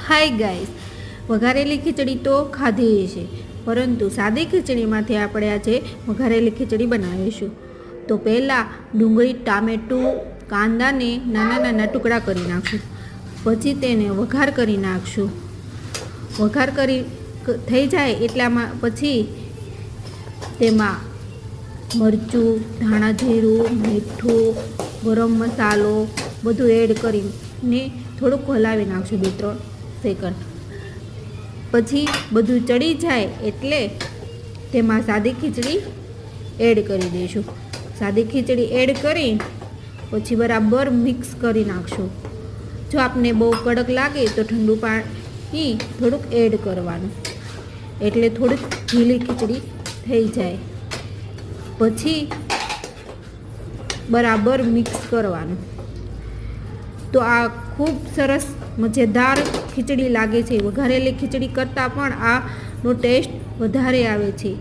Hi guys, વઘારેલી ખીચડી તો ખાધી છે, પરંતુ સાદી ખીચડીમાંથી આપણે આજે વઘારેલી ખીચડી બનાવીશું. તો પહેલાં ડુંગળી, ટામેટું, કાંદાને નાના નાના ટુકડા કરી નાખશું. પછી તેને વઘાર કરી નાખશું. વઘાર કરી થઈ જાય એટલામાં પછી તેમાં મરચું, ધાણા જીરું, મીઠું, ગરમ મસાલો બધું એડ કરીને થોડુંક હલાવી નાખશું 2-3 સેકન્ડ. પછી બધું ચડી જાય એટલે તેમાં સાદી ખીચડી એડ કરી દઈશું. સાદી ખીચડી એડ કરી પછી બરાબર મિક્સ કરી નાખશું. જો આપને બહુ કડક લાગે તો ઠંડુ પાણી થોડુંક એડ કરવાનું, એટલે થોડીક ઢીલી ખીચડી થઈ જાય. પછી બરાબર મિક્સ કરવાનું. તો આ ખૂબ સરસ મજેદાર ખીચડી લાગે છે. વઘારેલી ખીચડી કરતાં પણ આનો ટેસ્ટ વધારે આવે છે.